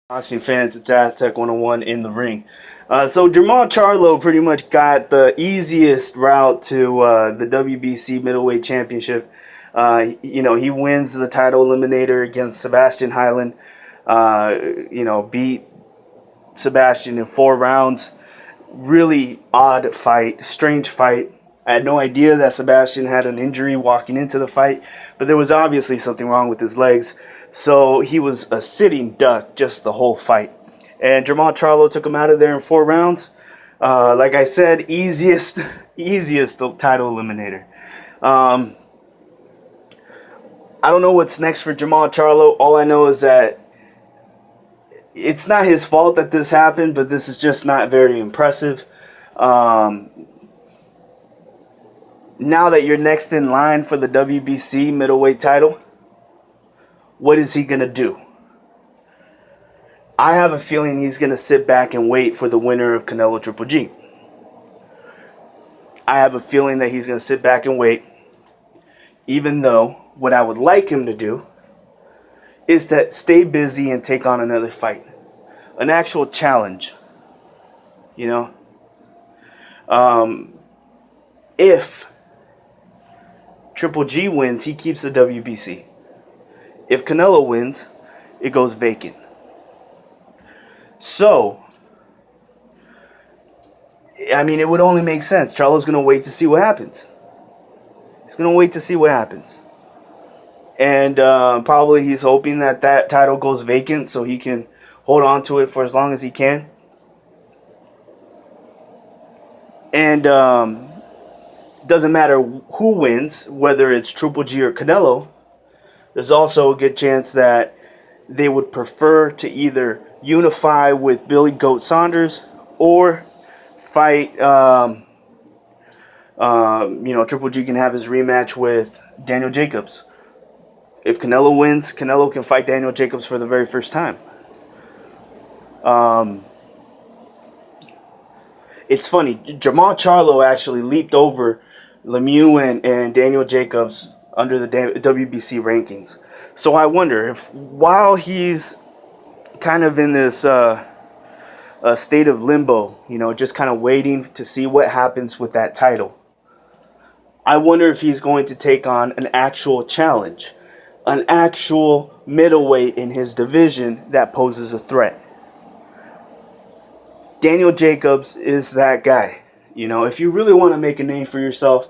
Boxing fans, it's Aztec 101 in the ring. So Jamal Charlo pretty much got the easiest route to the WBC middleweight championship. He wins the title eliminator against Sebastian Hieland. Beat Sebastian in 4 rounds. Really odd fight, strange fight. I had no idea that Sebastian had an injury walking into the fight, but there was obviously something wrong with his legs. So he was a sitting duck just the whole fight. And Jamal Charlo took him out of there in 4 rounds. Like I said, easiest title eliminator. I don't know what's next for Jamal Charlo. All I know is that it's not his fault that this happened, but this is just not very impressive. Now that you're next in line for the WBC middleweight title, what is he going to do? I have a feeling he's going to sit back and wait for the winner of Canelo Triple G. I have a feeling that he's going to sit back and wait, even though what I would like him to do is to stay busy and take on another fight. An actual challenge. If Triple G wins, he keeps the WBC. If Canelo wins, it goes vacant. So, it would only make sense. Charlo's going to wait to see what happens. He's going to wait to see what happens. And probably he's hoping that title goes vacant so he can hold on to it for as long as he can. And doesn't matter who wins, whether it's Triple G or Canelo, there's also a good chance that they would prefer to either unify with Billy Goat Saunders or fight. Triple G can have his rematch with Daniel Jacobs. If Canelo wins, Canelo can fight Daniel Jacobs for the very first time. It's funny. Jamal Charlo actually leaped over Lemieux and Daniel Jacobs under the WBC rankings. So I wonder if while he's kind of in this state of limbo, just kind of waiting to see what happens with that title, I wonder if he's going to take on an actual challenge, an actual middleweight in his division that poses a threat. Daniel Jacobs is that guy. If you really want to make a name for yourself,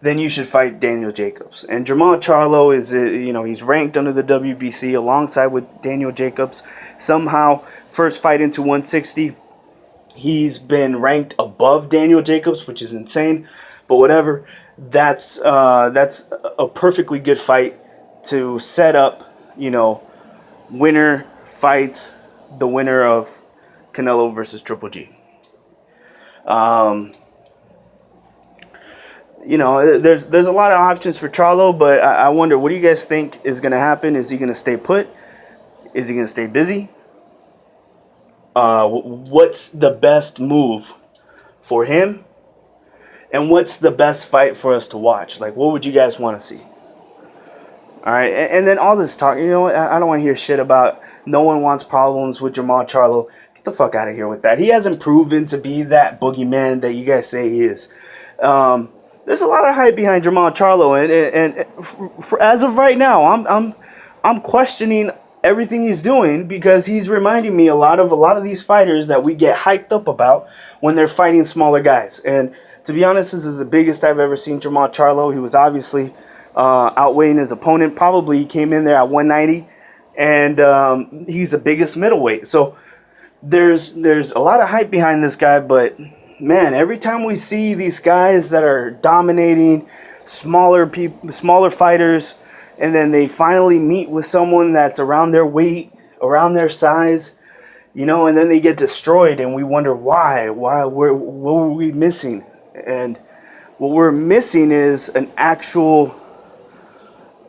then you should fight Daniel Jacobs. And Jamal Charlo is, he's ranked under the WBC alongside with Daniel Jacobs. Somehow, first fight into 160, he's been ranked above Daniel Jacobs, which is insane. But whatever, that's a perfectly good fight to set up, winner fights the winner of Canelo versus Triple G. There's a lot of options for Charlo, but I wonder, what do you guys think is going to happen? Is he going to stay put? Is he going to stay busy? What's the best move for him? And what's the best fight for us to watch? Like, what would you guys want to see? All right, and then all this talk, I don't want to hear shit about no one wants problems with Jamal Charlo. Get the fuck out of here with that. He hasn't proven to be that boogeyman that you guys say he is. There's a lot of hype behind Jamal Charlo, and as of right now, I'm questioning everything he's doing because he's reminding me a lot of these fighters that we get hyped up about when they're fighting smaller guys. And to be honest, this is the biggest I've ever seen Jamal Charlo. He was obviously outweighing his opponent. Probably he came in there at 190, and he's the biggest middleweight. So there's a lot of hype behind this guy, but man, every time we see these guys that are dominating smaller fighters, and then they finally meet with someone that's around their weight, around their size, and then they get destroyed, and we wonder why. What were we missing? And what we're missing is an actual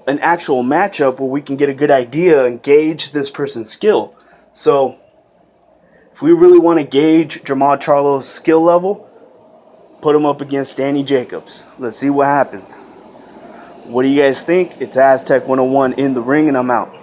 matchup where we can get a good idea and gauge this person's skill. So if we really want to gauge Jamal Charlo's skill level, put him up against Danny Jacobs. Let's see what happens. What do you guys think? It's Aztec 101 in the ring, and I'm out.